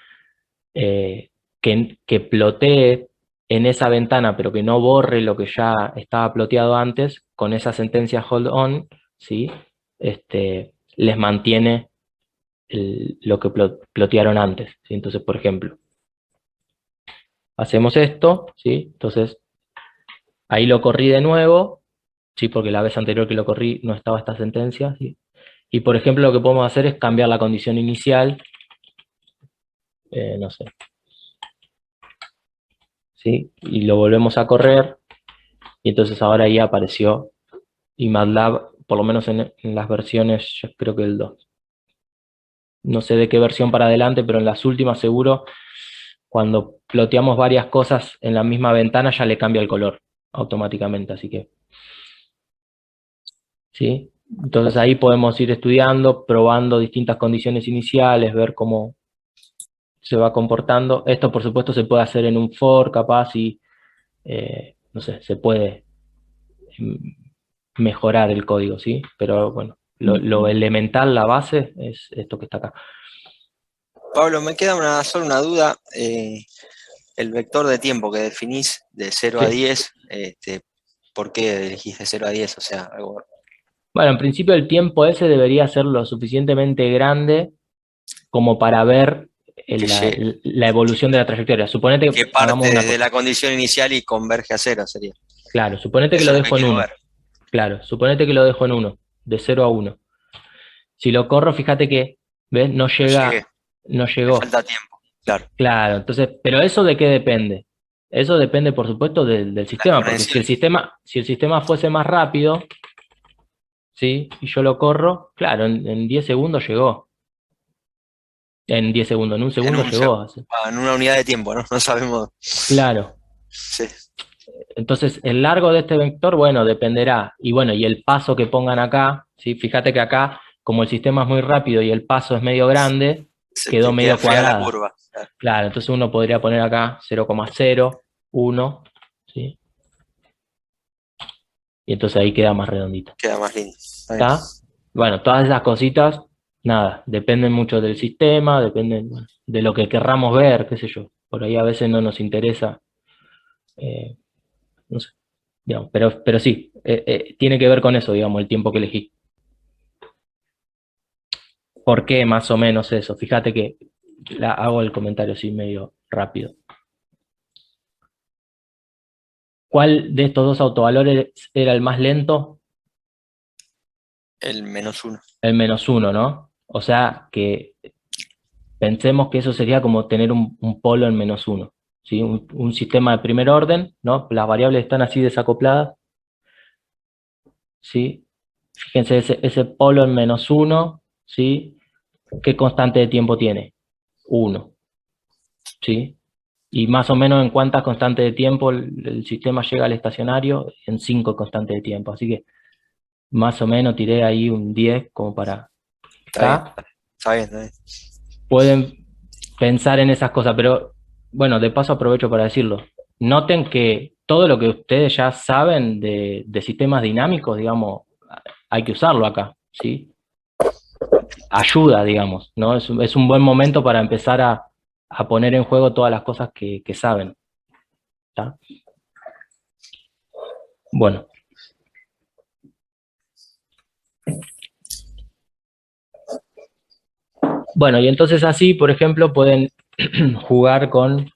que plotee en esa ventana, pero que no borre lo que ya estaba ploteado antes, con esa sentencia hold on, ¿sí? Les mantiene lo que plotearon antes, ¿sí? Entonces, por ejemplo, hacemos esto, ¿sí? Entonces, ahí lo corrí de nuevo, ¿sí? Porque la vez anterior que lo corrí no estaba esta sentencia, ¿sí? Y, por ejemplo, lo que podemos hacer es cambiar la condición inicial, no sé, ¿sí? Y lo volvemos a correr, y entonces ahora ya apareció, y MATLAB, por lo menos en las versiones, yo creo que el 2. No sé de qué versión para adelante, pero en las últimas seguro, cuando ploteamos varias cosas en la misma ventana, ya le cambia el color automáticamente, así que... ¿Sí? Entonces ahí podemos ir estudiando, probando distintas condiciones iniciales, ver cómo se va comportando. Esto, por supuesto, se puede hacer en un for, capaz, y no sé, se puede mejorar el código, ¿sí? Pero bueno, lo elemental, la base, es esto que está acá. Pablo, me queda solo una duda. El vector de tiempo que definís de 0 a Sí. 10, ¿por qué elegís de 0 a 10? O sea, algo Bueno, en principio el tiempo ese debería ser lo suficientemente grande como para ver que, la, lle- la evolución de la trayectoria. Suponete que que parte hagamos una desde cosa. la condición inicial y converge a 0 sería. Claro, suponete que Eso lo es lo que dejo en quiero 1. ver. Claro, suponete que lo dejo en 1, de 0 a 1. Si lo corro, fíjate que, ¿ves? No No llegué, llega, no me llegó. falta tiempo. Claro, Claro, entonces, pero ¿eso de qué depende? Eso depende, por supuesto, del la sistema, porque exponencial. si el sistema fuese más rápido, ¿sí? Y yo lo corro, claro, en 10 segundos llegó. En 10 segundos, en un En segundo un llegó. en una unidad de tiempo, ¿no? No sabemos. Claro. Sí, Entonces, el largo de este vector, bueno, dependerá. Y bueno, y el paso que pongan acá, ¿sí? Fíjate que acá, como el sistema es muy rápido y el paso es medio grande, se quedó te queda medio fea la cuadrada. curva. Claro, Claro, entonces uno podría poner acá 0,01, ¿sí? Y entonces ahí queda más redondito. queda más lindo. Está bien. ¿Está? Bueno, todas esas cositas, nada, dependen mucho del sistema, dependen, bueno, de lo que querramos ver, qué sé yo. Por ahí a veces no nos interesa, eh, no sé, digamos, pero sí, tiene que ver con eso, digamos, el tiempo que elegí. ¿Por qué más o menos eso? Fíjate que hago el comentario así medio rápido. ¿Cuál de estos dos autovalores era el más lento? El -1. El -1, ¿no? O sea que pensemos que eso sería como tener un polo en -1, ¿sí? Un sistema de primer orden, ¿no? Las variables están así desacopladas, ¿sí? Fíjense, ese polo en -1, ¿sí? ¿Qué constante de tiempo tiene? 1, ¿sí? Y más o menos en cuántas constantes de tiempo el sistema llega al estacionario, en 5 constantes de tiempo. Así que más o menos tiré ahí un 10 como para... Está bien, ¿Está? está bien, está bien. Pueden pensar en esas cosas, pero bueno, de paso aprovecho para decirlo. Noten que todo lo que ustedes ya saben de sistemas dinámicos, digamos, hay que usarlo acá, ¿sí? Ayuda, digamos, ¿no? Es un buen momento para empezar a poner en juego todas las cosas que saben, ¿está? Bueno. Bueno, y entonces así, por ejemplo, pueden jugar con,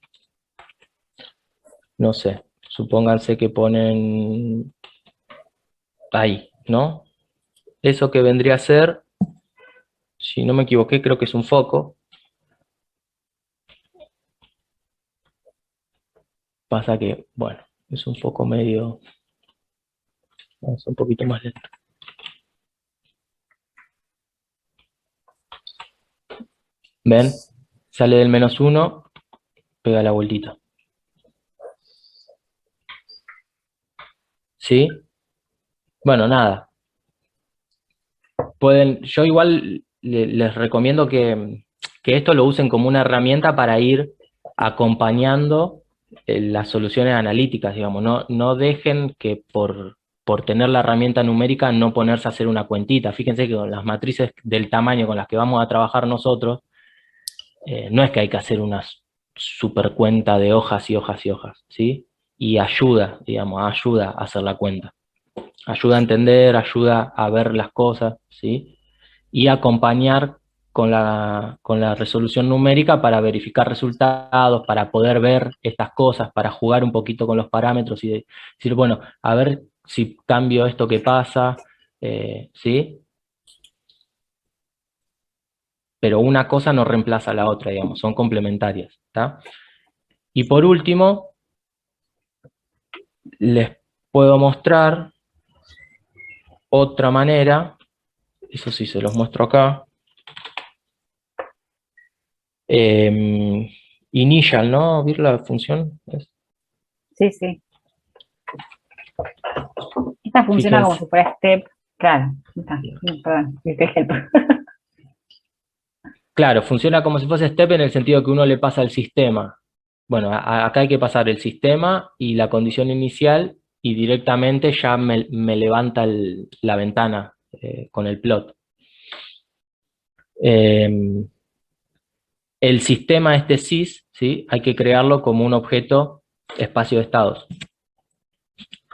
no sé, supónganse que ponen ahí, ¿no? Eso que vendría a ser, si no me equivoqué, creo que es un foco. Pasa que, bueno, es un foco medio, es un poquito más lento. ¿Ven? Sale del -1, pega la vueltita. ¿Sí? Bueno, nada. Yo igual les recomiendo que esto lo usen como una herramienta para ir acompañando las soluciones analíticas, digamos. No dejen que por tener la herramienta numérica no ponerse a hacer una cuentita. Fíjense que con las matrices del tamaño con las que vamos a trabajar nosotros, no es que hay que hacer una super cuenta de hojas y hojas y hojas, ¿sí? Y ayuda, digamos, ayuda a hacer la cuenta. Ayuda a entender, ayuda a ver las cosas, ¿sí? Y acompañar con la resolución numérica para verificar resultados, para poder ver estas cosas, para jugar un poquito con los parámetros y decir, bueno, a ver si cambio esto que pasa, ¿sí? Pero una cosa no reemplaza a la otra, digamos, son complementarias, ¿está? Y por último, les puedo mostrar otra manera, eso sí se los muestro acá. Initial, ¿no? ¿Ver la función? Sí, sí. Esta funciona como Fíjense. si fuera step. Claro. Está. Perdón, viste help. Claro, funciona como si fuese step en el sentido que uno le pasa el sistema. Bueno, acá hay que pasar el sistema y la condición inicial y directamente ya me levanta la ventana con el plot. el sistema este sys, ¿sí? Hay que crearlo como un objeto espacio de estados,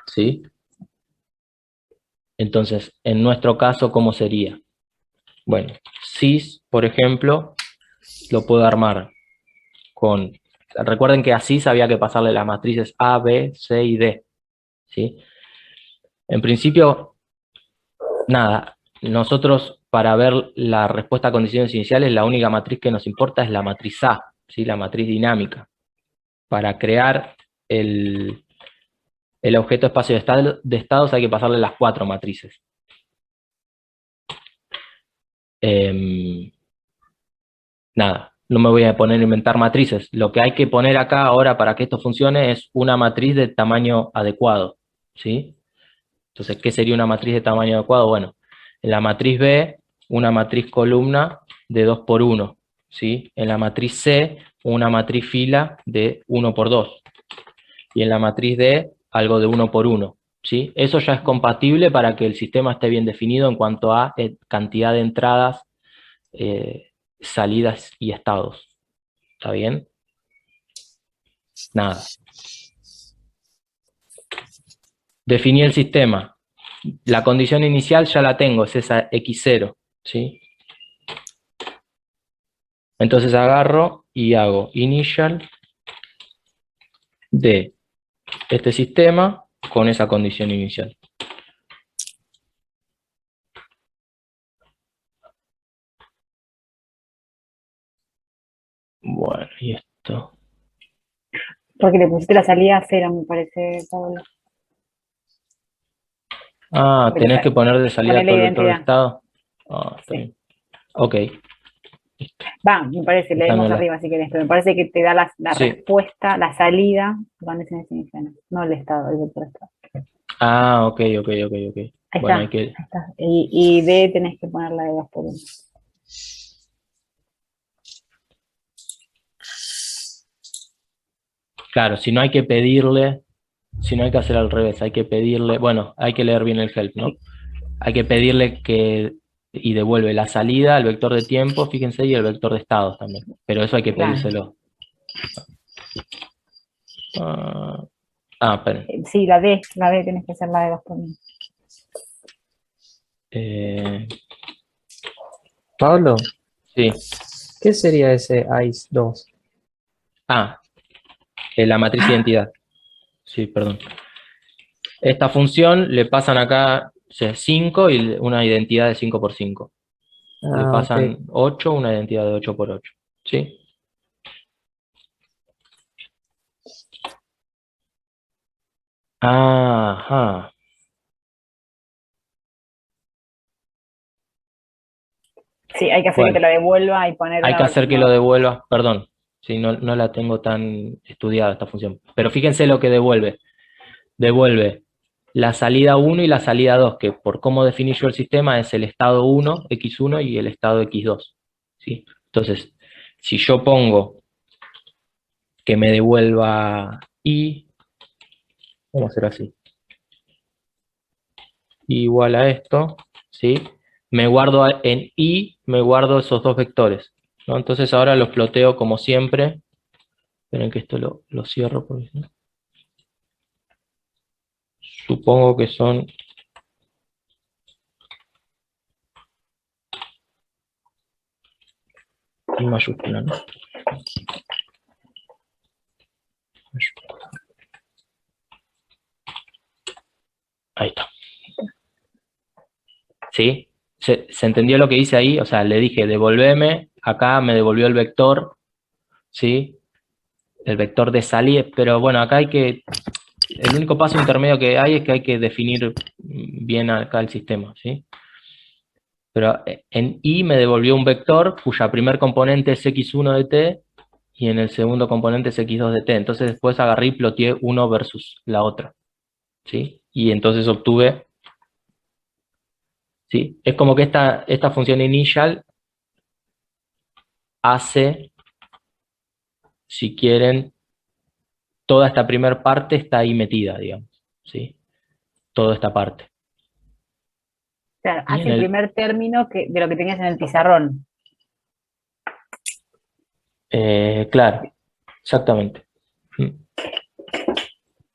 ¿sí? Entonces, en nuestro caso, ¿cómo sería? Bueno, sys, por ejemplo, lo puedo armar con... Recuerden que a sys había que pasarle las matrices A, B, C y D, ¿sí? En principio, nada, nosotros para ver la respuesta a condiciones iniciales, la única matriz que nos importa es la matriz A, ¿sí? La matriz dinámica. Para crear el objeto espacio de estados hay que pasarle las 4 matrices. Nada, no me voy a poner a inventar matrices. Lo que hay que poner acá ahora para que esto funcione es una matriz de tamaño adecuado, ¿sí? Entonces, ¿qué sería una matriz de tamaño adecuado? Bueno, en la matriz B, una matriz columna de 2 por 1, ¿sí? En la matriz C, una matriz fila de 1 por 2. Y en la matriz D, algo de 1 por 1, ¿sí? Eso ya es compatible para que el sistema esté bien definido en cuanto a cantidad de entradas, salidas y estados. ¿Está bien? Nada. Definí el sistema. La condición inicial ya la tengo, es esa x0, ¿sí? Entonces agarro y hago initial de este sistema con esa condición inicial. Bueno, y esto. Porque le pusiste la salida a 0, me parece, Pablo. Ah, Pero tenés que poner de salida ponele todo el vector de identidad. estado. Ah, está Sí. bien. Ok, Va, me parece, leemos Dámela. arriba si querés, pero me parece que te da la Sí. respuesta, la salida, condiciones iniciales, no el estado, el vector de estado. Ah, ok. Ahí Bueno, está, hay que... ahí está. Y D tenés que ponerla de 2 por 1. Claro, si no hay que pedirle, si no hay que hacer al revés, hay que pedirle, bueno, hay que leer bien el help, ¿no? Sí. Hay que pedirle que, y devuelve la salida, el vector de tiempo, fíjense, y el vector de estados también. Pero eso hay que Claro. pedírselo. Esperen. Sí, la D tenés que hacer la de 2 por 1. Pablo, Sí. ¿qué sería ese ICE2? La matriz identidad. Sí, perdón. Esta función le pasan acá 5 y una identidad de 5 por 5. Le Ah, pasan ok. 8, una identidad de 8 por 8. ¿Sí? Ajá. Sí, hay que hacer Bueno, que te la devuelva y poner hay una que hacer que una- lo devuelva, perdón, si no, no la tengo tan estudiada esta función. Pero fíjense lo que devuelve. Devuelve la salida 1 y la salida 2, que por cómo definí yo el sistema es el estado 1, x1, y el estado x2. ¿Sí? Entonces, si yo pongo que me devuelva y, vamos a hacer así, igual a esto, ¿sí? Me guardo en y, me guardo esos dos vectores, ¿no? Entonces ahora los ploteo como siempre. Esperen que esto lo cierro porque si no. Supongo que son y mayúscula, ¿no? Mayúscula. Ahí está. ¿Sí? ¿Se entendió lo que hice ahí? O sea, le dije, devolveme, acá me devolvió el vector, ¿sí? El vector de salida, pero bueno, acá hay que, el único paso intermedio que hay es que hay que definir bien acá el sistema, ¿sí? Pero en Y me devolvió un vector cuya primer componente es x1 de t y en el segundo componente es x2 de t. Entonces después agarré y ploteé uno versus la otra, ¿sí? Y entonces obtuve, ¿sí? Es como que esta función initial hace, si quieren, toda esta primera parte está ahí metida, digamos, ¿sí? Toda esta parte. Claro, Y hace en el el, primer término de lo que tenías en el pizarrón. Claro, exactamente.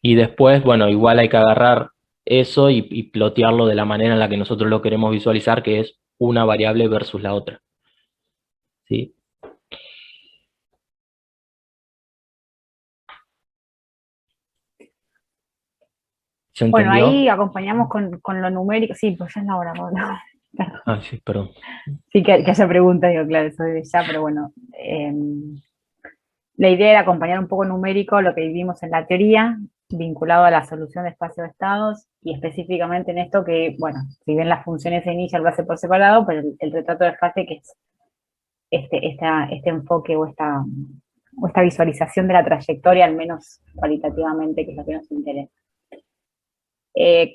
Y después, bueno, igual hay que agarrar eso y plotearlo de la manera en la que nosotros lo queremos visualizar, que es una variable versus la otra. ¿Sí? ¿Se Bueno, entendió? ahí acompañamos con lo numérico. Sí, pues ya es la hora, Pablo. Ah, sí, perdón. Sí, que haya preguntas, digo, claro, eso de ya, pero bueno. La idea era acompañar un poco numérico lo que vivimos en la teoría, vinculado a la solución de espacio de estados, y específicamente en esto que, bueno, si bien las funciones se inician lo hace por separado, pero el retrato de fase que es este enfoque o esta visualización de la trayectoria, al menos cualitativamente, que es lo que nos interesa.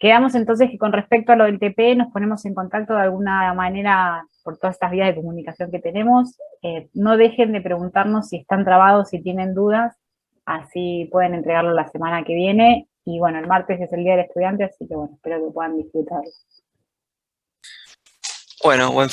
Quedamos entonces que con respecto a lo del TP nos ponemos en contacto de alguna manera por todas estas vías de comunicación que tenemos. No dejen de preguntarnos si están trabados, si tienen dudas, así pueden entregarlo la semana que viene. Y bueno, el martes es el Día del Estudiante, así que bueno, espero que puedan disfrutarlo. Bueno, buen